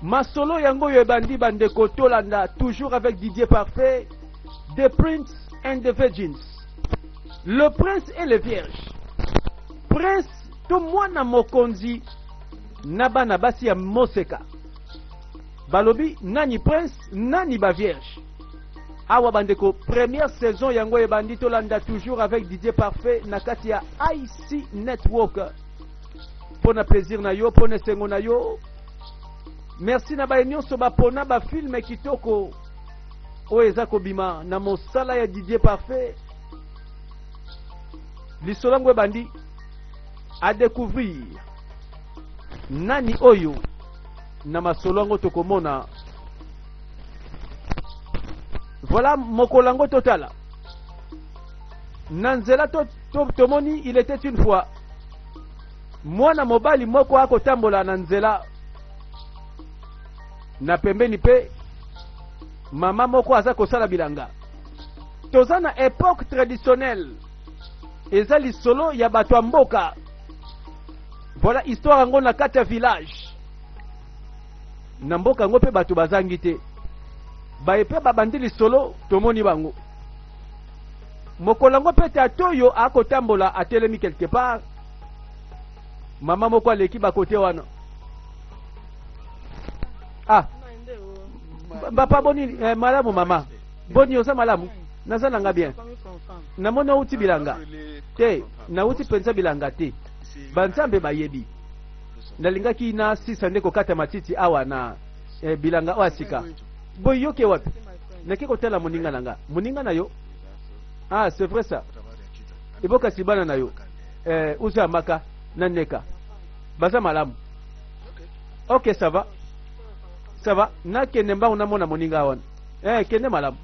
Masolo yango yebandi bandeko tolanda toujours avec Didier Parfait, The Prince and the Virgins. Le prince et les vierges. Prince to mwana mokonzi nabana basi ya moseka. Balobi nani prince nani ba vierge. Awa bandeko première saison yango yebandi tolanda toujours avec Didier Parfait nakati ya IC Network. Pona plaisir na yo, pona sengo na yo. Merci na ba nyonso ba pona ba film kitoko oeza kobima na mosala ya Didier Parfait. Lisolangwe bandi à découvrir nani oyo na masolongo tokomona. Voilà mokolango totala. Nanzela tomoni il était une fois. Mwana mobali moko akotambola na nzela na pembeni pe mama moko aza kosala bilanga. Toza na époque traditionnelle eza lisolo ya bato mboka. Voilà histoire ngo na kati ya village na mboka ngo pe bato bazangi te baepe babandi lisolo tomoni bango. Mokolango pe tatoyo akotambola atelemi quelque part. Mama moko aleki bakote wana. Ah. Papa boni malamu mama. Boni osa malamu. Nazana nga bien. Namona uti bilanga. Te, na uti pensa bilanga te. Banzambe bayebi. Nalingaki na sisa ndeko kata matiti awa na bilanga wasika. Boy yoke wapi? Nakiko tela muninga nanga. Muninga na yo? Ah, c'est vrai ça. Iboka sibana na yo. Uza maka na neka. Baza malamu. Ok, ça va. Ça va. Na kende mba unamona muninga wana. Kende malamu.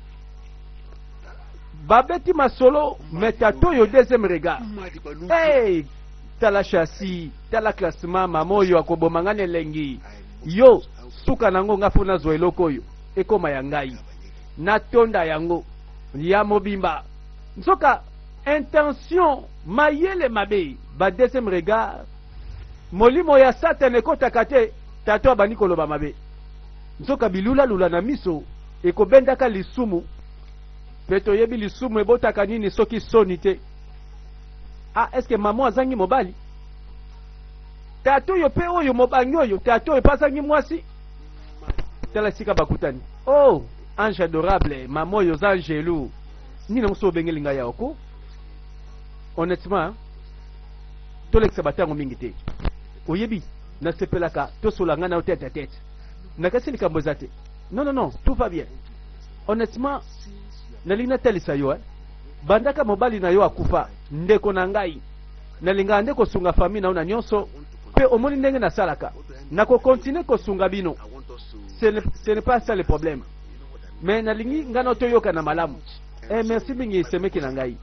Babeti masolo metato yo deuxième regard. Hey, tala chassis, tala classement mamoyo akobomangane lengi. Yo, suka nango ngafuna zo eloko yo. Ekoma ya ngai. Na tonda yango ya mobimba. Nsoka intention mayele mabe ba deuxième regard. Molimo ya Satan ekotaka te tato abani koloba mabe. Nsoka bilula lula na miso ekobendaka lisumu. Peto yebi lisumu ebotaka nini soki soni te. Ah, est-ce que maman azangi mobali? Tato yo pe oyo mobangi oyo tato yo pasangi mwasi. Tala sika bakutani. Oh, ange adorable, maman yo zangelou. Nina muso bengelinga ya oko. Honnêtement, tolekisa batango mingi te. Oyebi, na sepelaka tosolanga na tête à tête. Nakasi likambo zate. Non non non, tout va bien. Honnêtement, nalina telisa yo bandaka mobali na yo akufa ndeko na ngai nalinga ndeko sunga famille na una nyonso pe omoni ndenge na salaka nako continuer ko sunga bino. Ce n'est pas ça le problème. Mais nalingi ngana to yoka na malamu. Merci mingi semeki na ngai.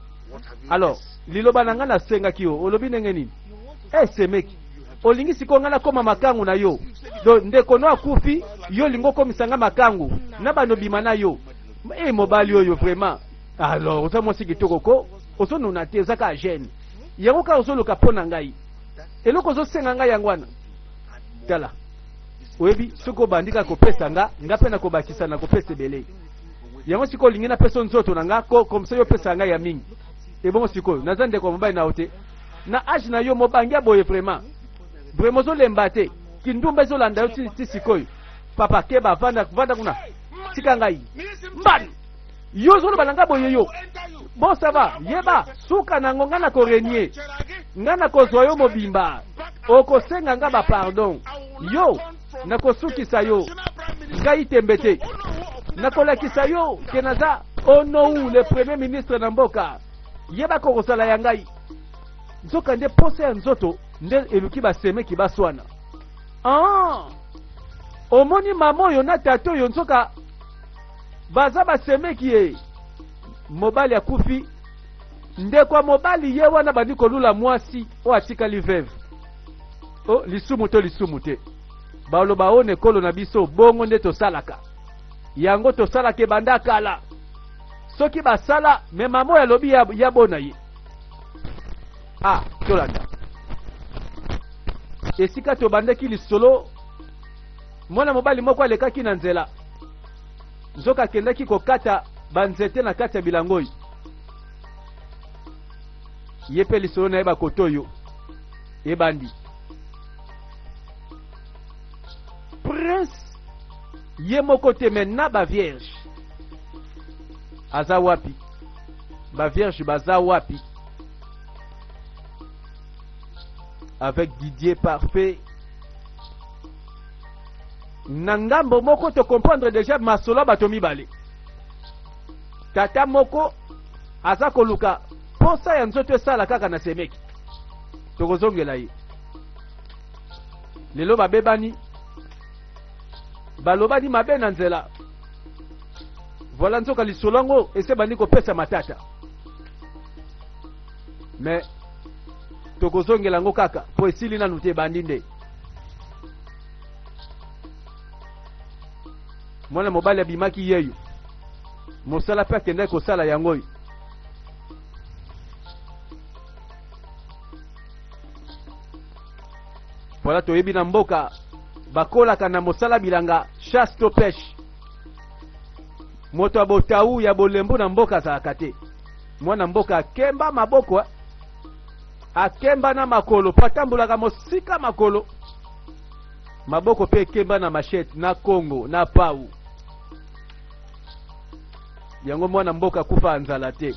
Alors, liloba na ngana senga kiyo olobi ndenge nini? Semeki olingi sikonga na koma makangu na yo. Do ndeko no akufi yo lingo komisanga makangu na bano bimana yo. Mobali oyo vraiment. Alors, osa mwasi kitoko ko oso nuna te zaka jeune. Yango ka oso loka pona ngai. Eloko zo senga ngai yangwana. Tala. Oyebi soko bandika ko pesa nga pe na ko bakisa na ko pesa belé. Yango siko lingina peso nzoto na nga ko comme ça yo pesa ngai ya mingi. Et bon siko nazande ko mobali na ote. Na age na yo mobangia boye vraiment. Vraiment zo lembate. Kindumba zo landa yo ti sikoyo. Papa keba vanda kuna. Tika ngai. Mbani. Yo zo balanga boye yo. Bon ça va. Yeba suka na ngonga na ko renier. Ngana ko zoyo mobimba. Oko senga nga ba pardon. Yo nako sukisa yo. Ngai tembete. Nako lakisa yo kenaza ono le premier ministre na mboka. Yeba ko kosala ya ngai. Nzoka nde pose ya nzoto nde eluki baseme ki baswana. Ah! Omoni mamo yo na tato yo nzoka baza baseme ki mobali ya kufi nde kwa mobali ye wana bandi kolula mwasi o atika liveve. Oh, lisumu te. Baloba one kolo na biso bongo nde to salaka. Yango to salaka banda kala. Soki basala me mamo ya lobi ya bona ye. Ah, tolanda. Esika to bandaki lisolo mwana mobali moko alekaki na nzela nzoka akendaki kokata banzete na kati ya bilanga oyo ye mpe lisolo na ye bakoto oyo ebandi. Prince ye moko te mena bavierge aza wapi? Bavierge baza wapi? Avec Didier Parfait na ngambo moko to comprendre déjà masolo bato mibale. Tata moko aza koluka posa ya nzoto esala kaka na semeki tokozongela ye. Lelo babebani balobani mabe na nzela. Voilà nzoka lisolo ngo ese bandi kopesa matata. Mais tokozongela ngo kaka po esili nanu te bandi nde. Mwana mobali abimaki yeyo mosala pe akendaki kosala yango oyo. Voilà toyebi na mboka bakolaka na mosala bilanga chasse to pêche. Moto abotau ya bolembo na mboka azalaka te. Mwana mboka akemba maboko akemba na makolo patambulaka mosika makolo maboko pe kemba na machete na kongo na pau yango mwana mboka kufa nzala te.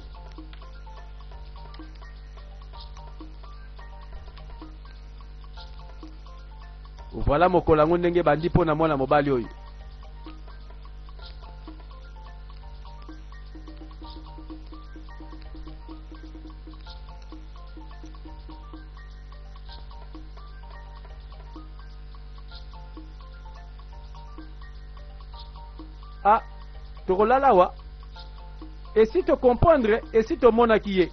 Voilà mokolo ngo ndenge bandi mpona mwana mobali oyo. Ah, tokolala wa. Et si te comprendre, et si te mona qui est.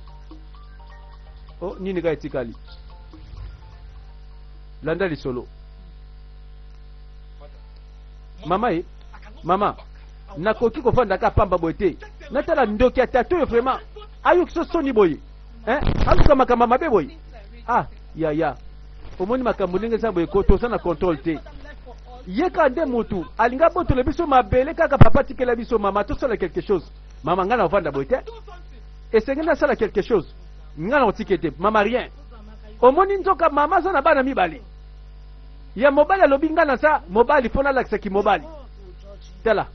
Oh, nini ka etikali. Landa li solo. Mama e, mama, nakoki kofanda ka pamba boite. Natala ndoki atato vraiment. Ayo kiso soni boye. Hein? Aluka makama mabe boye. Ah, ya. Omoni makambo ndenge sa boye ko to sana contrôle te. Yeka nde mutu alinga boto le biso mabele kaka papa tikela biso mama to sala quelque chose. Mama ngana ofanda boite. Et c'est ngana sala quelque chose. Ngana otikete mama rien. Omoni nzoka mama sana bana mibali. Ya mobali alobi ngana sa mobali fona lakisa ki mobali. Tela.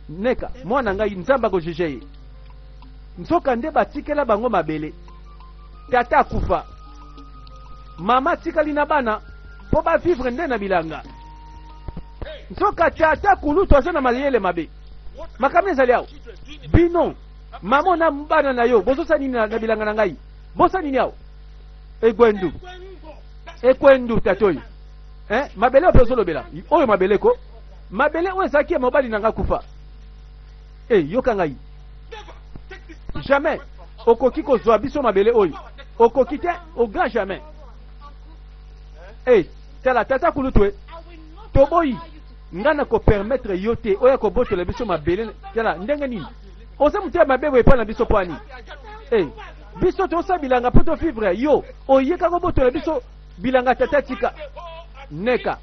Neka mwana ngai nzamba ko juger. Nzoka nde batikela bango mabele. Tata kufa. Mama tikali na bana po ba vivre nde na bilanga. Nzoka tata kulutu asana maliyele mabe. Makamne zaliao. Bino. Mamo na mbana na yo. Boso sa nini na bilanga na ngai. Bosa nini yao. Ekwendu tatoyi. Mabele opeso lobela. Oyo mabele ko. Mabele oyo saki ya mobali nanga kufa. Yoka ngai. Jamais. Okoki ko zwa biso mabele oyo. Okoki te au grand jamais. Tala tata kulutwe. Toboyi. Ngana ko permettre yote oya ko boto le biso mabele. Tala ndenge nini. Ose mutia mabele epa na biso pwani. Biso to sa bilanga poto fibre yo. Oyeka ko boto le biso bilanga tatatika. Neka.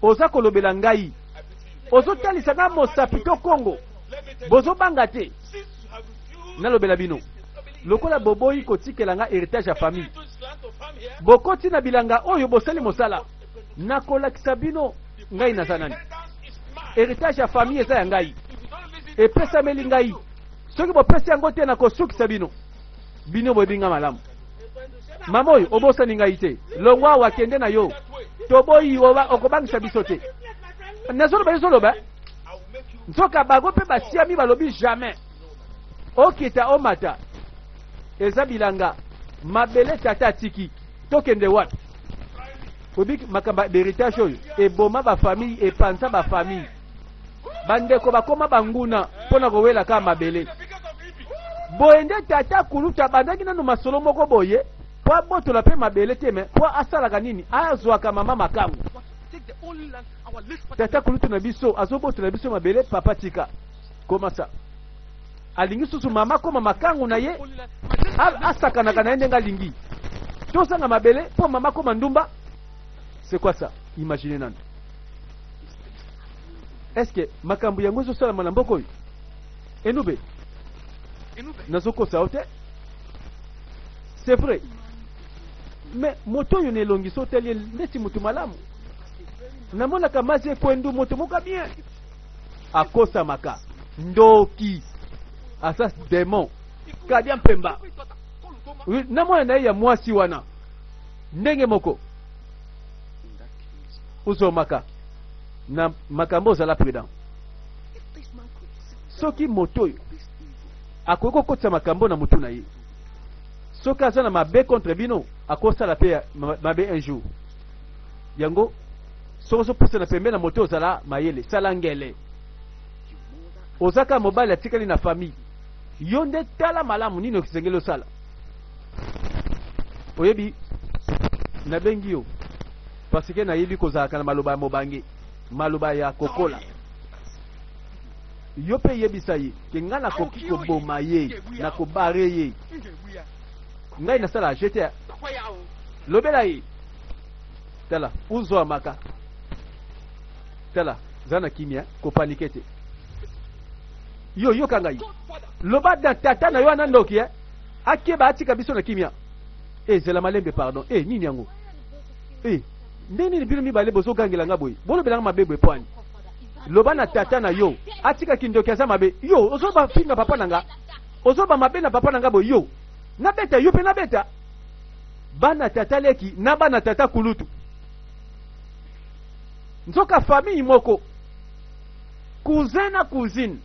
Oza kolobela ngai. Ozo talisa nga mosapito Kongo. Bozo banga te. Nalobela bino. Lokola boboyi kotikela nga héritage ya famille. Bokoti na bilanga oyo bosali mosala. Nakolakisa bino ngai na zanani. Héritage ya famille eza ya ngai. Epesa meli ngai. Soki bopesi yango te na kosukisa bino. Bino boyebinga malamu. Mamoyo obosani ngai te. Longwa wakende na yo. Toboyi okobangisa biso te. Nazolo ba yozolo ba. Nzoka bago pe basiami balobi jamais. Okita omata. Eza bilanga mabele tata tiki tokende wapi. Obik makamba héritage oyo eboma ba famille epanza ba famille. Bandeko bakoma banguna pona kowela ka mabele. Boende tata kuluta bandaki nanu masolo moko boye. Po botola pe mabele teme po asalaka nini azwaka mama makangu. Tata kulutu na biso azobotola biso mabele papa tika. Koma sa. Alingi susu mama koma makangu na ye asaka na kana ndenga lingi. Tosanga mabele po mama koma ndumba. C'est quoi ça? Imaginez nani. est-ce que makambo yango zo sala malamboko oyo enube nazoko sa ote c'est vrai mais moto yo ne longi so teli neti mutu malamu namona kama ze kwendu moto moka bien akosa maka ndoki asas démon kadia mpemba namona na ya mwasi wana ndenge moko uso maka na makambo za la prudent soki moto yo akoko kotsa makambo na mutu na ye soki aza na mabe contre bino akosala pe mabe un jour yango soko ozopusana na pembe na moto ozala mayele sala ngele ozaka mobali atikali na famille yo nde tala malamu nini okisengeli osala oyebi nabengi yo parce que nayebi kozalaka na maloba ya mobange maloba ya kokola yo pe yebisa ye ke nga nakoki koboma ye na kobare ye ngai nasala jete lobela ye tala uzwa maka tala zana kimia kopanike te yo yoka ngai loba da tata na yo anandoki akeba atika biso na kimia zela malembe pardon nini yango ndeni bino mibale bozo gangela nga boye bolo belanga mabebwe pwani loba na tata na yo atika kindoki aza mabe yo ozoba finga papa nanga ozoba mabe na papa nanga boye yo nabeta yo pe nabeta bana tata leki na bana tata kulutu nzoka famille moko cousin na cousine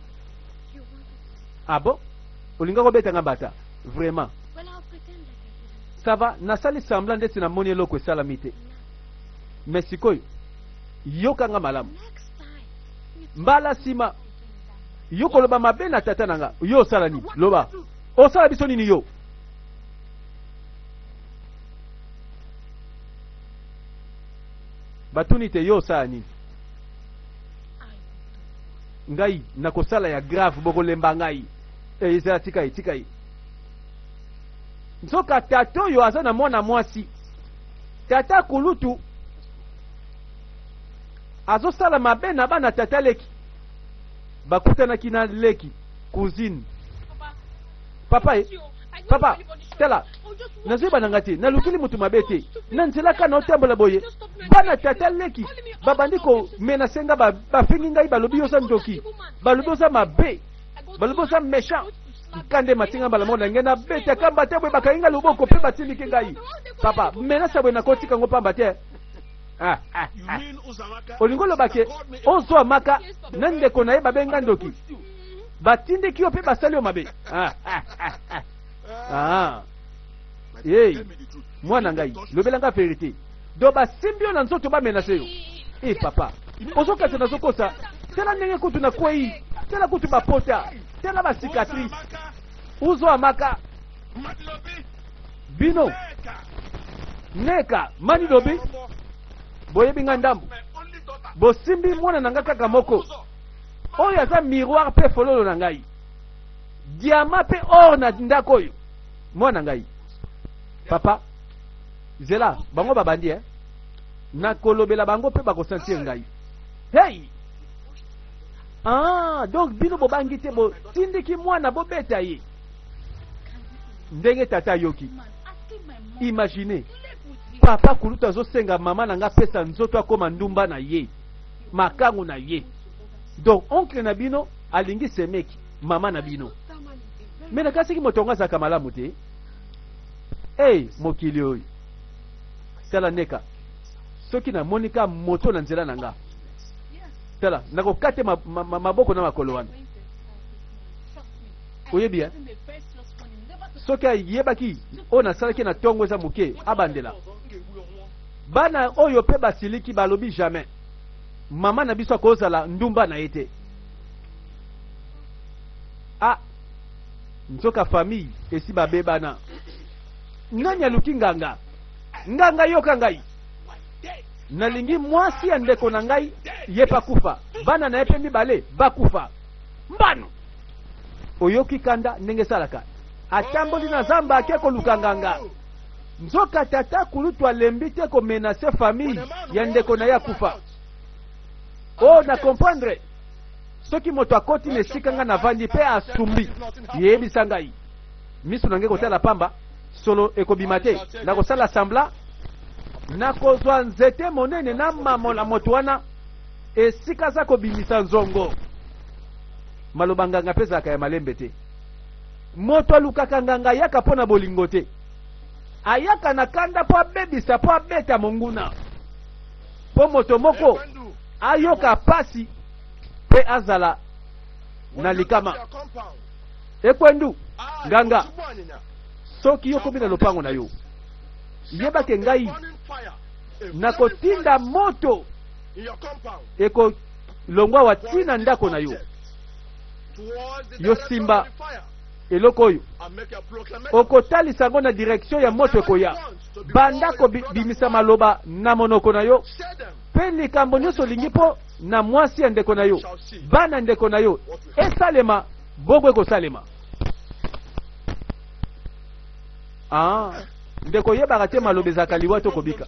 abo olinga kobeta nga bata vraiment ça va nasali semblant ndeti na moni eloko esalami te mais sikoyo yokanga malamu mbala sima yo koloba mabe na tata nanga yo osala nini loba osala biso nini yo batuni te yo osala nini ngai nakosala ya grave bokolemba ngai ezala tika ye nzoka tata oyo aza na mwana mwasi tata kulutu azosala mabe na bana tata leki bakutanaki na leki cousine papa papa tala nazoyeba nanga te nalukili mutu mabe te na nzela kana otambola boye bana tata leki babandi komenase nga bafingi ngai balobi yoza ndoki balobi oza mabe balobi oza méchant kande matinga mbala mona ngena beta kamba te boye bakainga loboko pe batiliki ngai papa menasa boye nakotika ngo pamba te olingo lobake ozwa maka na ndeko na ye babenga ndoki batindiki yo pe basali yo mabe mwana ngai lobela nga verité do basimbi yo na nzoto bamenase yo papa ozokata nazokosa tela ndenge kutu na kwei tela kutu bapota tela basicatrice uzwa maka bino neka mani lobi boyebi nga ndambu bosimbi mwana na nga kaka moko oyo aza miroir pe fololo na ngai diama pe or na ndako oyo mwana ngai papa zela bango babandi nakolobela bango pe bakosentir ngai donc bino bobangi te botindiki mwana bobeta ye ndenge tata yoki imagine papa kulutu azosenga mama na nga pesa nzoto akoma ndumba na ye makangu na ye donc oncle na bino alingi semeki mama na bino me nakasiki moto ngo azalaka malamu te mokili oyo tala neka soki namonika moto na nzela na nga tala nakokate maboko na makolo wana oyebi soki ayebaki oyo nasalaki na ntongo eza moke abandela bana oyo pe basiliki balobi jamais mama na biso akozala ndumba na ye te nzoka famille esi babebana nani aluki nganga yoka ngai nalingi mwasi ya ndeko na ngai ye pakufa bana na ye pe mibale bakufa mbano oyoki kanda ndenge salaka atamboli na zamba ake koluka nganga nzoka tata kulutu alembi te komenase famille ya ndeko na ye akufa na comprendre soki moto akoti na esika nga navandi pe asumbi yebisa ngai miso nange kotala pamba solo ekobima te nakosala sambla nakozwa nzete monene na mamola moto wana esika aza kobimisa nzongo maloba nganga mpe ezalaka ya malembe te moto alukaka nganga ayaka mpo na bolingo te ayaka na kanda mpo abebisa mpo abeta monguna mpo moto moko ayoka pasi mpe azala na likama ekwendu nganga soki yokomi na lopango na yo yebake ngai nakotinda moto ekolongwa watina ndako na yo yo simba eloko oyo okotalisa yango na direction ya moto ekoya banda kobimisa maloba na monoko na yo mpe likambo nyonso olingi mpo na mwasi ya ndeko na yo bana ndeko na yo esalema bongo ekosalema ndeko yebaka te maloba ezalaka liwa to kobika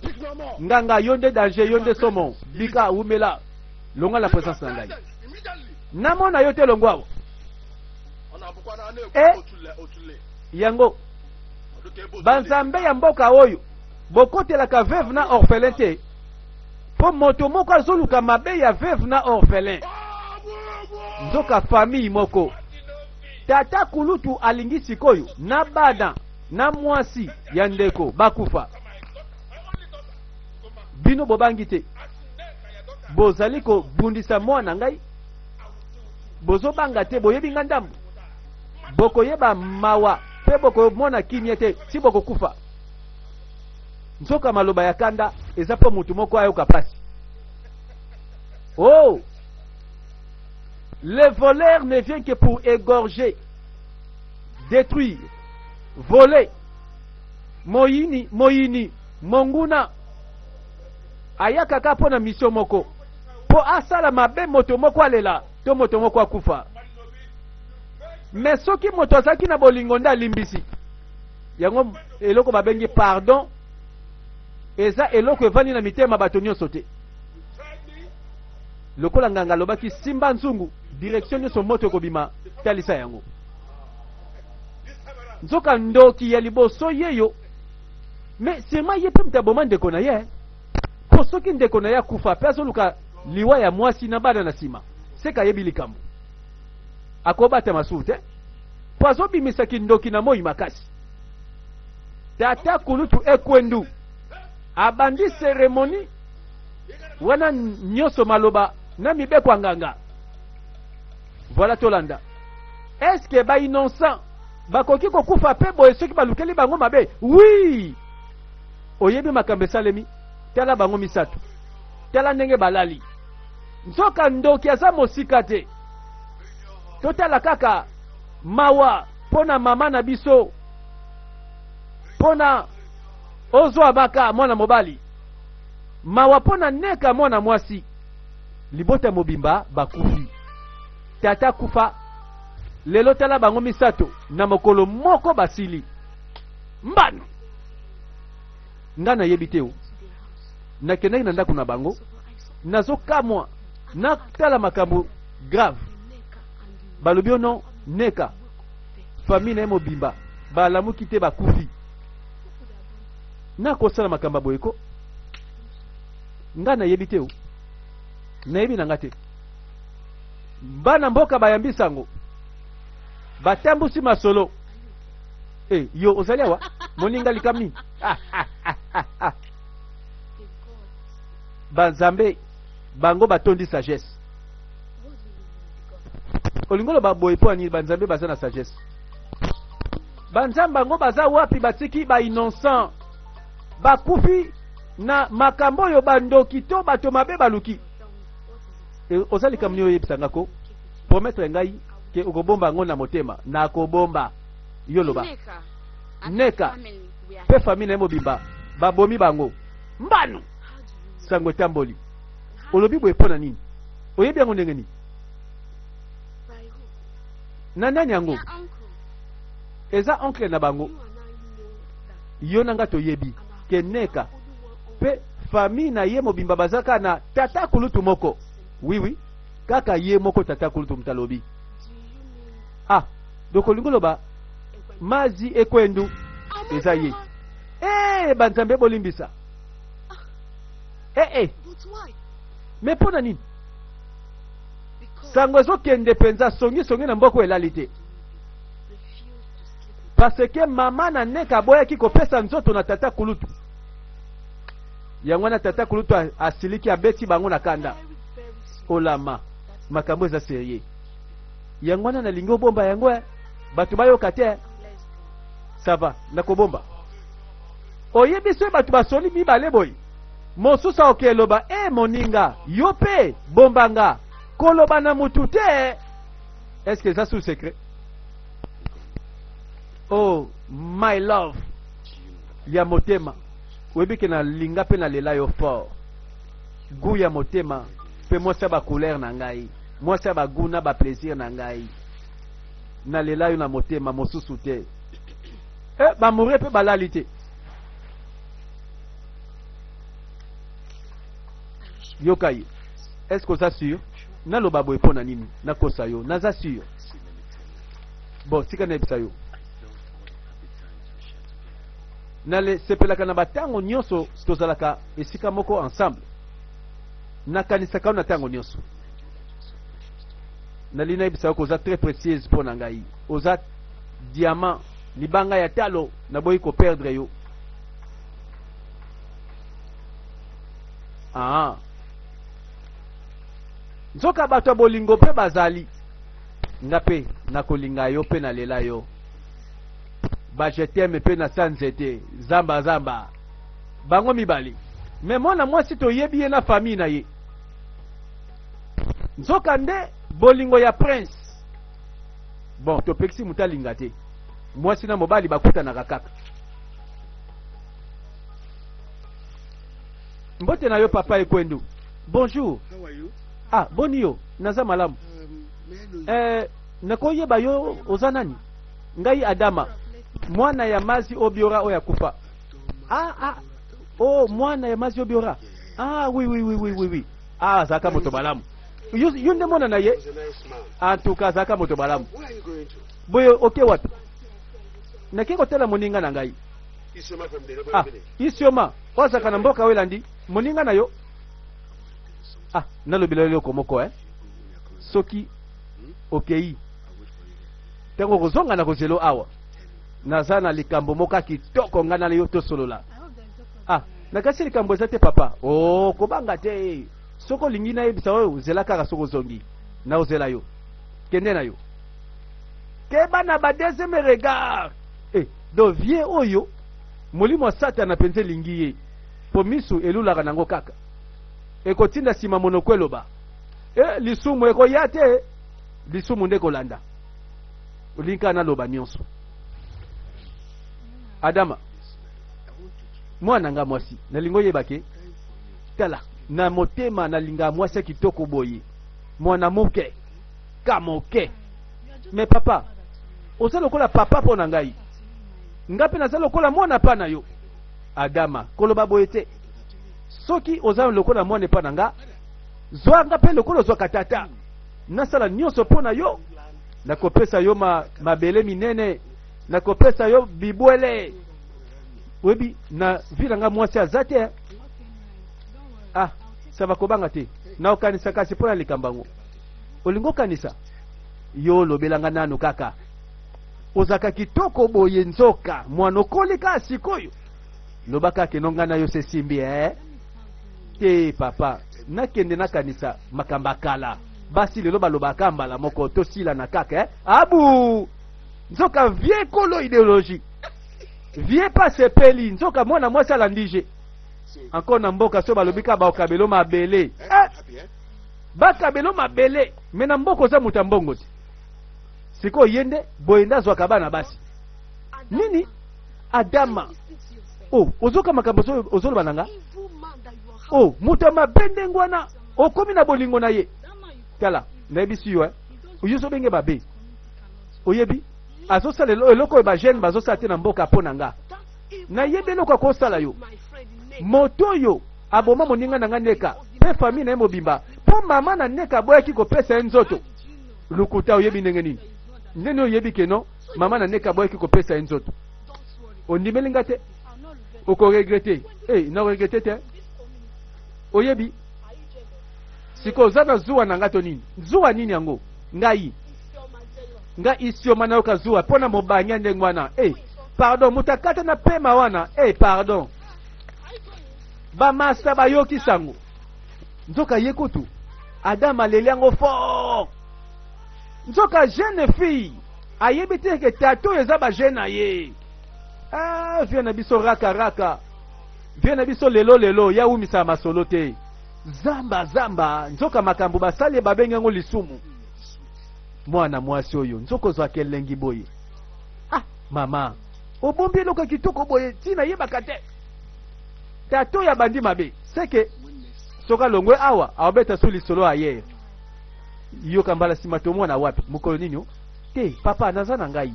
nganga yo nde danger yo nde somo bika umela longa la présence na ngai namona yo te longwa yango banzambe ya mboka oyo bokotelaka veuve na orphelin te mpo moto moko azoluka mabe ya veuve na orphelin nzoka famille moko tata kulutu alingi sikoyo na bana na mwasi ya ndeko bakufa bino bobangi te bozali kobundisa mwana ngai bozobanga te boyebi nga ndambo bokoyeba mawa mpe bokomona kimia te si bokokufa nzoka maloba ya kanda eza mpo mutu moko ayoka pasi oh le voleur ne vient que pour égorger détruire voler moyini monguna ayakaka mpo na mission moko mpo asala mabe moto moko alela to moto moko akufa mais soki moto azalaki na bolingo nde alimbisi yango eloko babengi pardon eza eloko evandi na mitema bato nyonso te lokola nganga alobaki simba nzungu direction nyonso moto ekobima talisa yango nzoka ndoki ya liboso yeyo me sema ye mpe mutaboma ndeko na ye po soki ndeko na ye akufa mpe azoluka liwa ya mwasi na bana na nsima seka yebi likambo akobata masumu te po azobimisaki ndoki na moi makasi tata kulutu ekwendu abandi seremoni wana nyonso maloba na mibeko nganga voilà tolanda eske ba innocent bakoki kokufa pe boye soki balukeli bango mabe oui oyebi makambo esalemi tala bango misato tala ndenge balali nzoka ndoki aza mosika te totala kaka mawa pona mama na biso pona ozwa baka mwana mobali mawa pona neka mwana mwasi libota mobimba bakufi tata kufa lelo tala bango misato na mokolo moko basili mbano nga nayebi te o nakendaki na ndako na bango nazokamwa natala makambo grave balobi ono neka famille na ye mobimba balamuki te bakufi nakosala makambo boyeko nga nayebi te o nayebi na nga te bana mboka bayambisa yango batambusi masolo yo ozali awa moninga likami banzambe bango batondi sagesse olingolo baboye po ani banzambe baza na sagesse banzambe bango baza wapi batiki ba innocent bakufi na makambo oyo bandoki to bato mabe baluki ozali kamni oyebisanga ko promettre ngai ke okobomba ngo na motema na kobomba yo loba neka pe famille mobimba babomi bango mbano sango tamboli olobi boye pona nini oyebi yango ndenge nini na nani yango eza oncle na bango yo nanga toyebi ke neka pe famille na ye mobimba bazaka na tata kulutu moko oui kaka ye moko tata kulutu mtalobi. Ah, doko lingoloba mazi ekwendu eza ye. Banzambe bolimbisa. Mais pona nini? Sango ezo kende penza songi na mboko elalite. Parce que mama na neka boya ki kopesa nzoto na tata kulutu. Yango na tata kulutu asiliki abeti bango na kanda. Olama makambo eza sérieux. Yango na lingo bomba yango batu bayo kate. Ça va nakobomba. Oyebi so batu basoli mibale boy. Mosusa okeloba moninga yope bombanga koloba na mutute. Est-ce que ça sous secret? Oh my love ya motema webi ke na linga pe na lela yo fort gu ya motema pe mwasa ba couleur na ngai mwasa ba gu na ba plaisir na ngai na lela yo na motema mosusu te ba mourir pe balalite. Yokai, est-ce que ça sûr? Na lo babo epona nini? Na kosa yo, na za sûr. Bon, tika na ebisa yo. Na le sepelaka na batango nyonso tozalaka esika moko ensemble. Na kanisa ka na tango nyonso. Na lina ebisa yo koza très précieuse pona ngai. Oza diamant libanga ya talo na boyi ko perdre yo. Ah. Nzoka bato bolingo pe bazali nga pe nakolinga yo pe na lela yo ba je t'aime pe na sanzete zamba bango mibali me mwana mwasi toyebi ye na famille na ye nzoka nde bolingo ya prince bon topekisi mutalinga te mwasi na mobali bakuta na kaka mbote na yo papa ekwendu. Bonjour. How are you? Ah, bonio, naza malamu. Nakoyeba yo oza nani? Ngai Adama. Mwana ya mazi obiora oya kufa. Oh, mwana ya mazi obiora. Ah, oui. Ah, zaka moto balamu. Yunde mwana na ye? En tout cas, zaka moto balamu. Where are you going to? Boyo, okay wapi? Nakiko tela moninga na ngai. Isioma from the neighboring Ah, village. Isioma. Waza kana mboka welandi. Moninga na yo? Ah, nalobila lelo komoko soki okei tango kozonga na kozelo awa naza na likambo moka kitoko ngana le yo tosolola. Ah, nakasi likambo ezate papa. Oh, kobanga te. Soko lingi na yebisa oyo zela kaka soko zongi na ozela yo kende na yo keba na ba deuxième regard. Do vie oyo molimo satana penze lingi ye po misu elulaka nango kaka ekotinda sima monokweloba lisumu ekoya te lisumu nde kolanda olinka na loba nyonso. Adama mwana nga mwasi nalingo yebake tala na motema nalinga mwasi kitoko boye mwana moke kamoke. Me papa oza lokola papa pona ngai ngape naza lokola mwana pa na yo. Adama koloba boye te soki oza lokola mwana pa na nga zwa nga pe lokola zwa katata nasala nyonso pona yo nakopesa yo mabele minene nakopesa yo bibwele webi na vila nga mwasi azate. Ah, sava kobanga te na okanisa kasi pona likambango olingo kanisa yo lobelanga nanu kaka ozaka kitoko boye nzoka mwana okolika sikoyo lobaka kenonga na yo se simbi te papa nakende na kanisa makamba kala basi lelo balobaka mbala moko tosila na kaka abu nzoka vie kolo idéologie vie pas sepeli nzoka mwana mwasi alandije encore na mboka so balobika bakabelo mabele bakabelo mabele mena mboko za mutambongo te siko yende boyenda zwa kabana basi nini Adama. Oh, ozoka makambo ozolo bananga. Oh, mutama bende ngwana okomi na bolingo na ye. Kala, na ebisi yo Oyoso benge babe. Oyebi azosala eloko ba jeune bazosala te na mboka pona nga. Na yebe eloko akosala yo. Moto yo aboma moninga na ngandeka. Pe famille na mobimba. po mama na neka boyaki kopesa ye nzoto lukuta oyebi ndenge nini ndeni oyebi ke non mama na neka boyaki kopesa ye nzoto ondimeli nga te okoregrete na regrete te oyebi siko oza na zuwa na nga to nini zuwa nini yango ngai nga isioma nayoka zuwa mpo na mobanya ndenge wana pardon moto akata na pema wana pardon bamasa bayoki sango nzoka ye kutu Adam aleli yango fort nzoka jeune fille ayebi te ke tato eza ba jeune na ye vie na biso raka vie na biso lelo ya umisa masolo te zamba nzoka makambo basali babengi yango lisumu mwana mwasi oyo nzoka ozwaka elengi boye mama obombi eloko kitoko boye ntina yebaka te tato ya bandi mabe seke soka longwe awa awabeta su lisolo ayere yoka mbala nsima tomona wapi mokolo nini te papa naza na ngai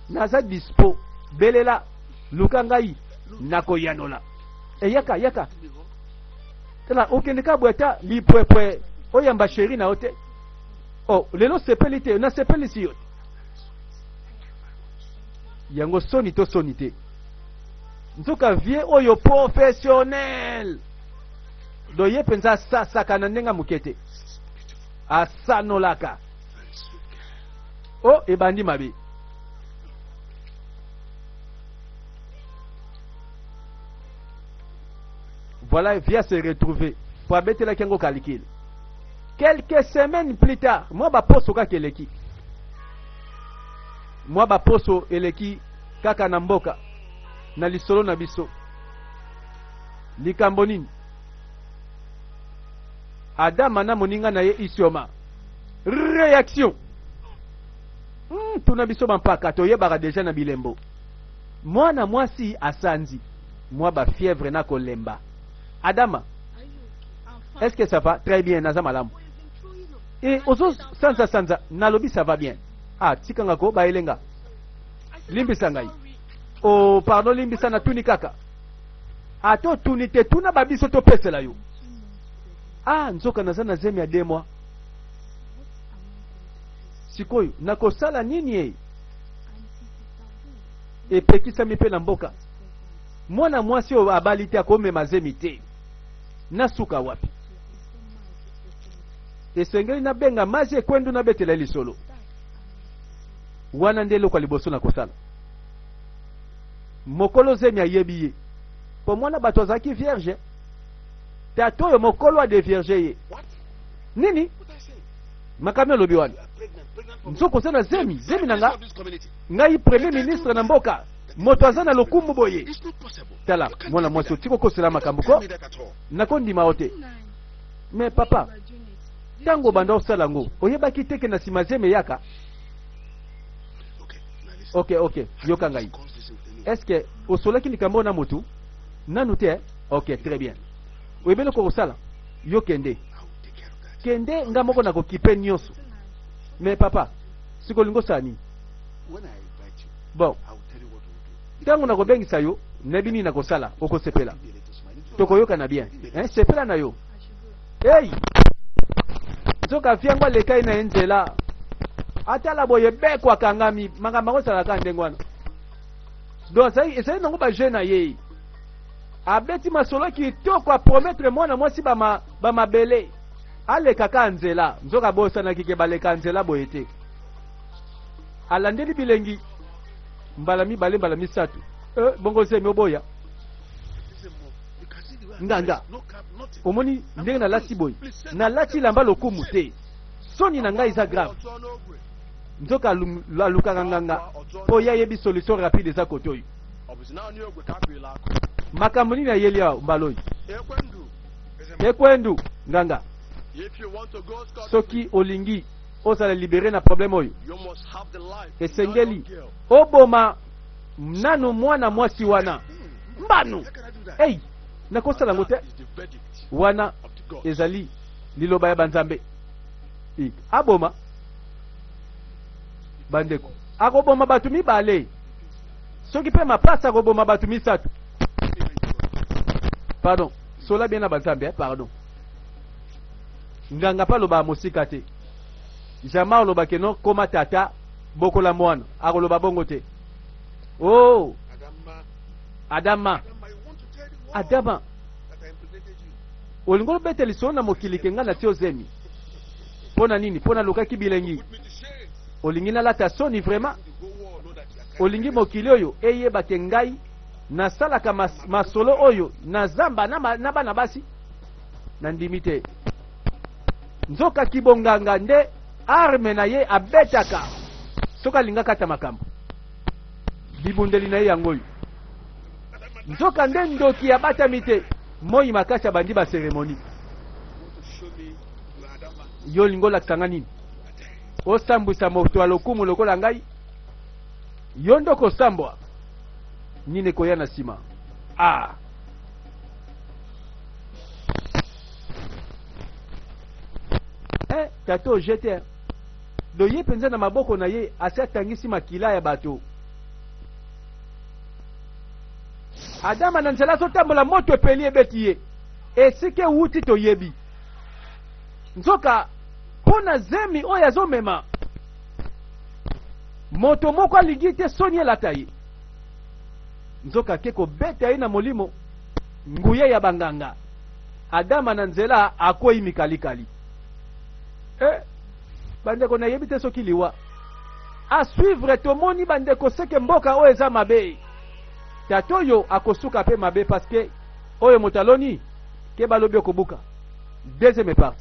naza dispo belela luka ngai nakoyanola yaka tala okende ka bweta lipwepwe oyamba sheri na ote lelo sepeli te na sepeli si yote yango soni to soni te nzoka vie oyo professionnel do ye penza sasaka na ndenga mukete asanolaka ebandi mabe voilà vient se retrouver pour abeter la kengo calcul quelques semaines plus tard moi ba poso ka keleki moi ba poso eleki kaka na mboka na lisolo na biso likambo nini Adam na moninga na ye isioma réaction tuna biso bampaka toyebaka deja na bilembo mwana mwasi asanzi mwa ba fièvre na kolemba Adama est-ce que ça va très bien naza malamu et ozo sanza nalobi ça va bien tikanga ko ba elenga limbisa ngai pardon limbisa na tuni kaka ato tuni te tuna babiso to pesela yo nzoka naza na zemi ya 2 mois sikoyo nakosala nini epekisami mpe na mboka mwana mwasi oyo abali te akomema zemi te nasuka wapi esengeli nabenga mazi ekwendu nabetela lisolo wana nde eloko ya liboso na kosala mokolo zemi ayebi ye po mwana bato azalaki vierge tato oyo mokolo ade vierge ye nini makambo alobi wana nzoko oza na zemi na ngai premier ministre na mboka moto aza na lokumu boye tala mwana mwasi otiki okosela makambo ko nakondima o te mais papa ntango banda osala ngo oyebaki teke na nsima zemi yaka ok yoka ngai est-ce que osolaki likambo na motu nanu te ok très bien oyebeli kokosala yo kende nga moko na kokipe nyonso mais papa sikolingo osala nini bon ntango nakobengisa yo nayebi nini nakosala okosepela tokoyokana bien sepela na yo nzoka fiango alekai na ye nzela atala boye bekwaka ngami makambo akosalaka ndenge wana donc ezali nango bajeune na ye abeti masolo kitoko aprometre mwana mwasi bamabele alekaka nzela nzoka abosanaki ke baleka nzela boye te alandeli bilengi mbala mibale mbala misatu bongo zemi oboya nganga omoni ndenge nalati boye nalati lamba lokumu te soni na ngai eza grave nzoka alukaka nganga mpo ya yebi solution rapide eza kote oyo makambo nini ayeli awa mbala oyo ekwendu nganga soki olingi ozala libere na problème oyo esengeli oboma nanu mwana mwasi wana mbanu nakosala ngo te wana ezali liloba ya banzambe aboma bandeko akoboma bato mibale soki mpe mapasa akoboma bato misatu pardon sola bien na banzambe pardon nganga pa loba mosika te jama loba keno koma tata bokola mwana akoloba bongo te. Oh Adama, Adama, olingolo bete lisona mokili kenga na tio zemi. Pona nini? Pona lukaki bilengi. Olingina la tasoni vraiment. Olingi mokili oyo eye bakengai na salaka masolo oyo na zamba na bana basi na ndimite. Nzoka kibonganga nde arme na ye abetaka. Soka linga kata makambo. Bibundeli na ye yangoyo. Nzoka nde ndoki ya batamite moi makasha bandi ba ceremony. Yo lingola kisanga nini? Osambwisa moto alokumu lokola ngai. Yo ndoko sambwa. Nine koya na sima. Ah. Tato jete. Do ye penza na maboko na ye asa tangisi makila ya bato. Adama na nzela sotambola moto epeli ebeti ye. Esike wuti to yebi. Nzoka pona zemi oya zomema. Moto moko aligite sonye lataye. Nzoka keko bete aina molimo. Nguye ya banganga. Adama na nzela akoi mikalikali. Bandeko na yebite sokiliwa. A suivre tomoni bandeko seke mboka oeza mabe. Tatoyo akosuka pe mabe parce que oyo motaloni ke balobi okobuka. Deuxième part.